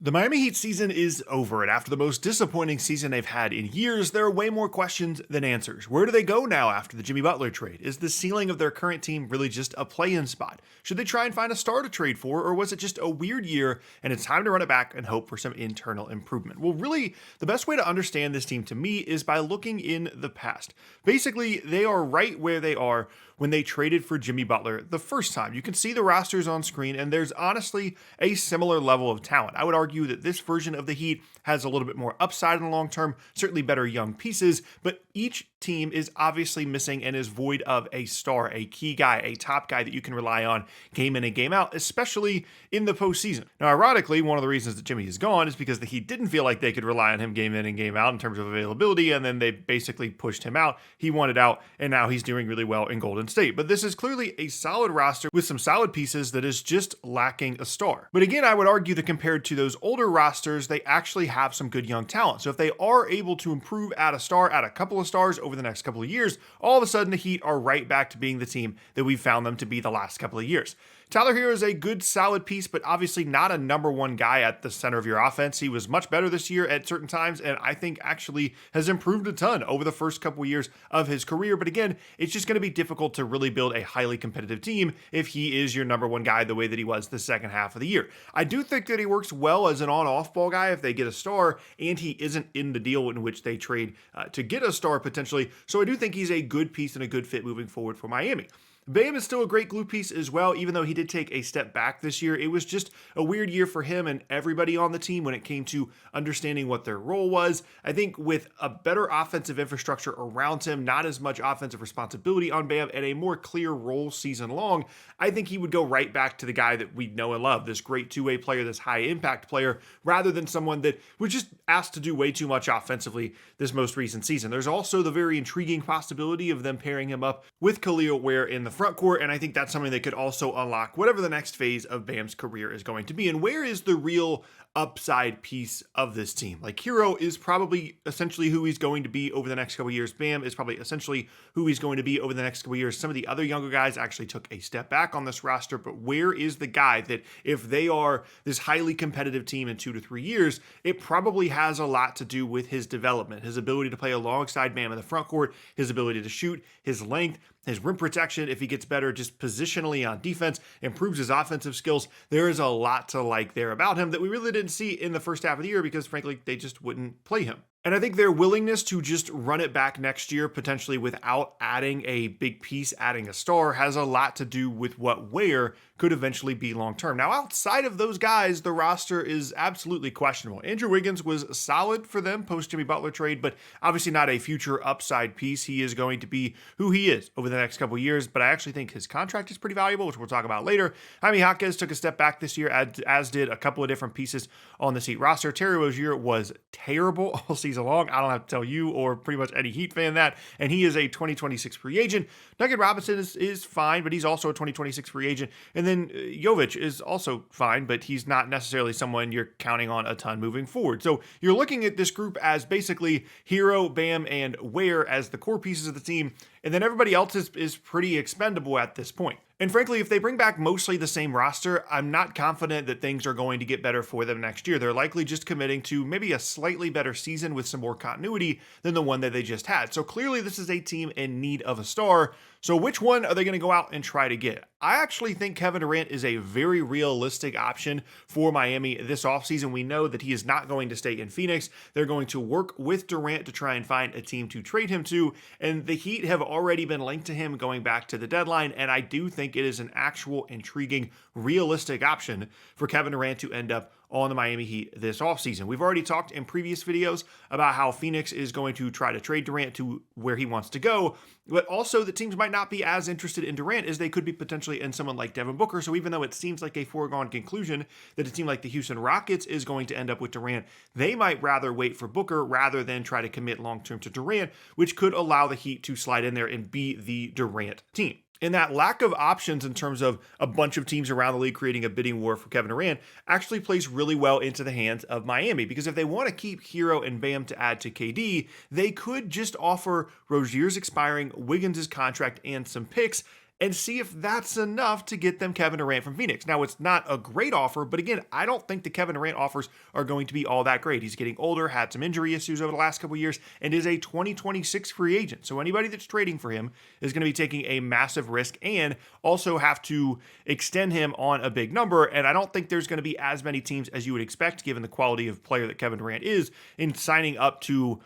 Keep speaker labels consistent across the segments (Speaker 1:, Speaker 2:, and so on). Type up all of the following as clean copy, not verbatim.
Speaker 1: The Miami Heat season is over, and after the most disappointing season they've had in years, there are way more questions than answers. Where do they go now after the Jimmy Butler trade? Is the ceiling of their current team really just a play-in spot? Should they try and find a star to trade for, or was it just a weird year and it's time to run it back and hope for some internal improvement? Well, really, the best way to understand this team to me is by looking in the past. Basically, they are right where they are when they traded for Jimmy Butler the first time. You can see the rosters on screen, and there's honestly a similar level of talent. I would argue that this version of the Heat has a little bit more upside in the long term, certainly better young pieces, but each team is obviously missing and is void of a star, a key guy, a top guy that you can rely on game in and game out, especially in the postseason. Now, ironically, one of the reasons that Jimmy is gone is because the Heat didn't feel like they could rely on him game in and game out in terms of availability, and then they basically pushed him out. He wanted out, and now he's doing really well in Golden State. But this is clearly a solid roster with some solid pieces that is just lacking a star. But again, I would argue that compared to those older rosters, they actually have some good young talent. So if they are able to improve, add a star, add a couple of stars over the next couple of years, all of a sudden the Heat are right back to being the team that we found them to be the last couple of years. Tyler Hero is a good, solid piece, but obviously not a number one guy at the center of your offense. He was much better this year at certain times, and I think actually has improved a ton over the first couple of years of his career. But again, it's just going to be difficult to really build a highly competitive team if he is your number one guy the way that he was the second half of the year. I do think that he works well as an on-off ball guy if they get a star, and he isn't in the deal in which they trade to get a star potentially. So I do think he's a good piece and a good fit moving forward for Miami. Bam is still a great glue piece as well, even though he did take a step back this year. It was just a weird year for him and everybody on the team when it came to understanding what their role was. I think with a better offensive infrastructure around him, not as much offensive responsibility on Bam, and a more clear role season long, I think he would go right back to the guy that we know and love, this great two-way player, this high-impact player, rather than someone that was just asked to do way too much offensively this most recent season. There's also the very intriguing possibility of them pairing him up with Khalil Ware in the front court, and I think that's something that could also unlock whatever the next phase of Bam's career is going to be. And where is the real upside piece of this team? Like, Hero is probably essentially who he's going to be over the next couple of years. Bam is probably essentially who he's going to be over the next couple of years. Some of the other younger guys actually took a step back on this roster, but where is the guy that if they are this highly competitive team in 2 to 3 years, it probably has a lot to do with his development, his ability to play alongside Bam in the front court, his ability to shoot, his length, his rim protection, if he gets better just positionally on defense, improves his offensive skills. There is a lot to like there about him that we really didn't see in the first half of the year because, frankly, they just wouldn't play him. And I think their willingness to just run it back next year, potentially without adding a big piece, adding a star, has a lot to do with what Ware could eventually be long term. Now, outside of those guys, the roster is absolutely questionable. Andrew Wiggins was solid for them post Jimmy Butler trade, but obviously not a future upside piece. He is going to be who he is over the next couple of years, but I actually think his contract is pretty valuable, which we'll talk about later. Jaime Jaquez took a step back this year, as did a couple of different pieces on the Heat roster. Terry Rozier was terrible all season long. I don't have to tell you or pretty much any Heat fan that, and he is a 2026 free agent. Duncan Robinson is fine, but he's also a 2026 free agent. And then Jovic is also fine, but he's not necessarily someone you're counting on a ton moving forward. So you're looking at this group as basically Hero, Bam, and Ware as the core pieces of the team, and then everybody else is pretty expendable at this point. And frankly, if they bring back mostly the same roster, I'm not confident that things are going to get better for them next year. They're likely just committing to maybe a slightly better season with some more continuity than the one that they just had. So clearly this is a team in need of a star. So which one are they going to go out and try to get? I actually think Kevin Durant is a very realistic option for Miami this offseason. We know that he is not going to stay in Phoenix. They're going to work with Durant to try and find a team to trade him to, and the Heat have already been linked to him going back to the deadline, and I do think it is an actual intriguing, realistic option for Kevin Durant to end up on the Miami Heat this offseason. We've already talked in previous videos about how Phoenix is going to try to trade Durant to where he wants to go, but also the teams might not be as interested in Durant as they could be potentially in someone like Devin Booker. So even though it seems like a foregone conclusion that a team like the Houston Rockets is going to end up with Durant, they might rather wait for Booker rather than try to commit long-term to Durant, which could allow the Heat to slide in there and be the Durant team. And that lack of options in terms of a bunch of teams around the league creating a bidding war for Kevin Durant actually plays really well into the hands of Miami, because if they want to keep Hero and Bam to add to KD, they could just offer Rozier's expiring, Wiggins' contract, and some picks, and see if that's enough to get them Kevin Durant from Phoenix. Now, it's not a great offer, but again, I don't think the Kevin Durant offers are going to be all that great. He's getting older, had some injury issues over the last couple of years, and is a 2026 free agent. So anybody that's trading for him is going to be taking a massive risk and also have to extend him on a big number. And I don't think there's going to be as many teams as you would expect, given the quality of player that Kevin Durant is, in signing up to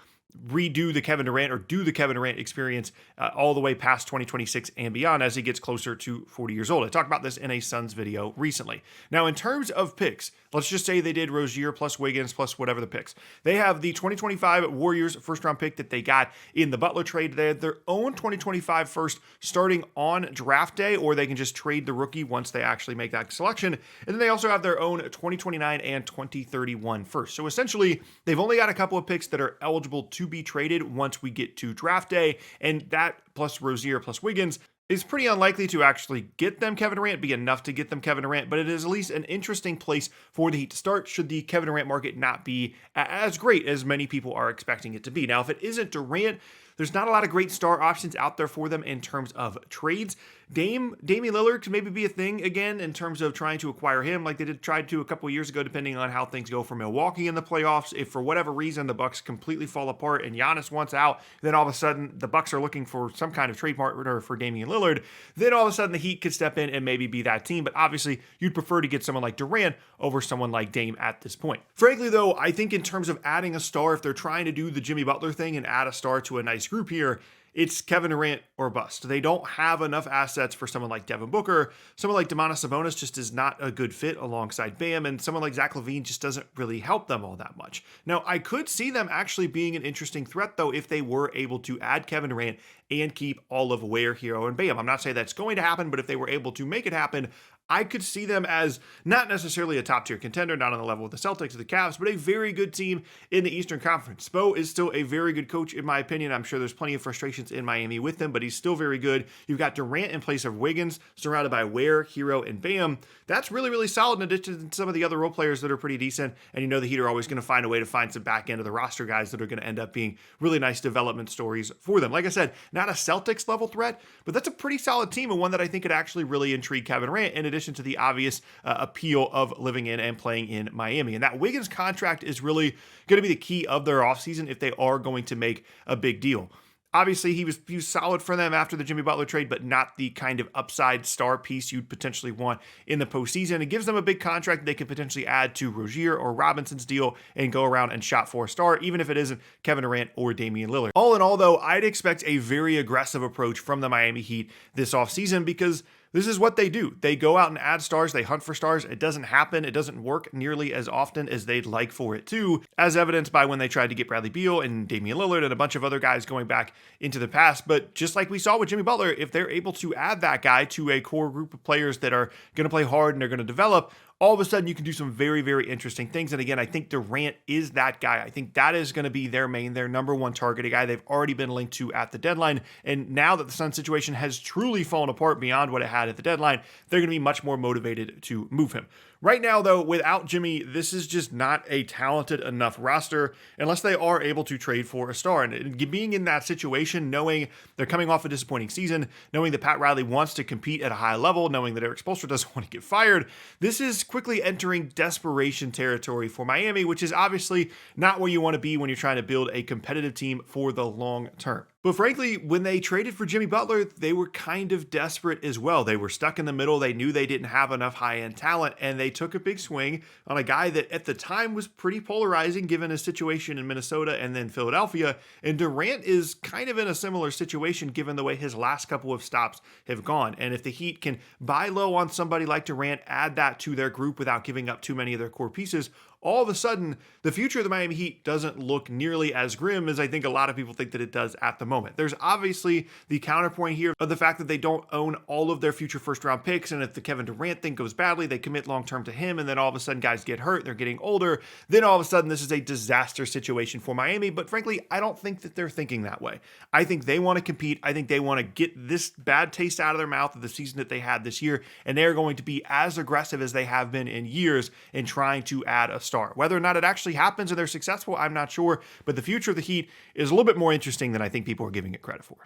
Speaker 1: redo the Kevin Durant or do the Kevin Durant experience all the way past 2026 and beyond as he gets closer to 40 years old. I talked about this in a Suns video recently. Now, in terms of picks, let's just say they did Rozier plus Wiggins plus whatever the picks. They have the 2025 Warriors first round pick that they got in the Butler trade. They have their own 2025 first starting on draft day, or they can just trade the rookie once they actually make that selection. And then they also have their own 2029 and 2031 first. So essentially, they've only got a couple of picks that are eligible to be traded once we get to draft day, and that plus Rozier plus Wiggins is pretty unlikely to actually get them Kevin Durant, be enough to get them Kevin Durant, but it is at least an interesting place for the Heat to start should the Kevin Durant market not be as great as many people are expecting it to be. Now, if it isn't Durant, there's not a lot of great star options out there for them in terms of trades. Damian Lillard could maybe be a thing again in terms of trying to acquire him like they did try to a couple of years ago, depending on how things go for Milwaukee in the playoffs. If for whatever reason the Bucks completely fall apart and Giannis wants out, then all of a sudden the Bucks are looking for some kind of trade partner for Damian Lillard. Then all of a sudden the Heat could step in and maybe be that team. But obviously you'd prefer to get someone like Durant over someone like Dame at this point. Frankly, though, I think in terms of adding a star, if they're trying to do the Jimmy Butler thing and add a star to a nice group here, it's Kevin Durant or bust. They don't have enough assets for someone like Devin Booker. Someone like Domantas Sabonis just is not a good fit alongside Bam, and someone like Zach LaVine just doesn't really help them all that much. Now, I could see them actually being an interesting threat, though, if they were able to add Kevin Durant and keep all of Ware, Hero, and Bam. I'm not saying that's going to happen, but if they were able to make it happen, I could see them as not necessarily a top-tier contender, not on the level with the Celtics or the Cavs, but a very good team in the Eastern Conference. Spo is still a very good coach, in my opinion. I'm sure there's plenty of frustrations in Miami with him, but he's still very good. You've got Durant in place of Wiggins, surrounded by Ware, Hero, and Bam. That's really, really solid in addition to some of the other role players that are pretty decent. And you know the Heat are always going to find a way to find some back end of the roster guys that are going to end up being really nice development stories for them. Like I said, not a Celtics level threat, but that's a pretty solid team and one that I think could actually really intrigue Kevin Durant, in addition to the obvious appeal of living in and playing in Miami. And that Wiggins contract is really going to be the key of their offseason if they are going to make a big deal. Obviously, he was solid for them after the Jimmy Butler trade, but not the kind of upside star piece you'd potentially want in the postseason. It gives them a big contract they could potentially add to Rozier or Robinson's deal and go around and shot for a star, even if it isn't Kevin Durant or Damian Lillard. All in all, though, I'd expect a very aggressive approach from the Miami Heat this offseason because this is what they do. They go out and add stars. They hunt for stars. It doesn't happen. It doesn't work nearly as often as they'd like for it to, as evidenced by when they tried to get Bradley Beal and Damian Lillard and a bunch of other guys going back into the past. But just like we saw with Jimmy Butler, if they're able to add that guy to a core group of players that are going to play hard and they're going to develop, all of a sudden you can do some very, very interesting things. And again, I think Durant is that guy. I think that is going to be their number one target, a guy they've already been linked to at the deadline. And now that the Suns situation has truly fallen apart beyond what it had at the deadline, they're going to be much more motivated to move him. Right now, though, without Jimmy, this is just not a talented enough roster unless they are able to trade for a star. And being in that situation, knowing they're coming off a disappointing season, knowing that Pat Riley wants to compete at a high level, knowing that Eric Spoelstra doesn't want to get fired, this is quickly entering desperation territory for Miami, which is obviously not where you want to be when you're trying to build a competitive team for the long term. But frankly, when they traded for Jimmy Butler, they were kind of desperate as well. They were stuck in the middle. They knew they didn't have enough high-end talent, and they took a big swing on a guy that at the time was pretty polarizing given his situation in Minnesota and then Philadelphia. And Durant is kind of in a similar situation given the way his last couple of stops have gone. And if the Heat can buy low on somebody like Durant, add that to their group without giving up too many of their core pieces, all of a sudden, the future of the Miami Heat doesn't look nearly as grim as I think a lot of people think that it does at the moment. There's obviously the counterpoint here of the fact that they don't own all of their future first-round picks, and if the Kevin Durant thing goes badly, they commit long-term to him, and then all of a sudden guys get hurt, they're getting older, then all of a sudden this is a disaster situation for Miami, but frankly, I don't think that they're thinking that way. I think they want to compete. I think they want to get this bad taste out of their mouth of the season that they had this year, and they're going to be as aggressive as they have been in years in trying to add a star. Whether or not it actually happens or they're successful, I'm not sure, but the future of the Heat is a little bit more interesting than I think people are giving it credit for.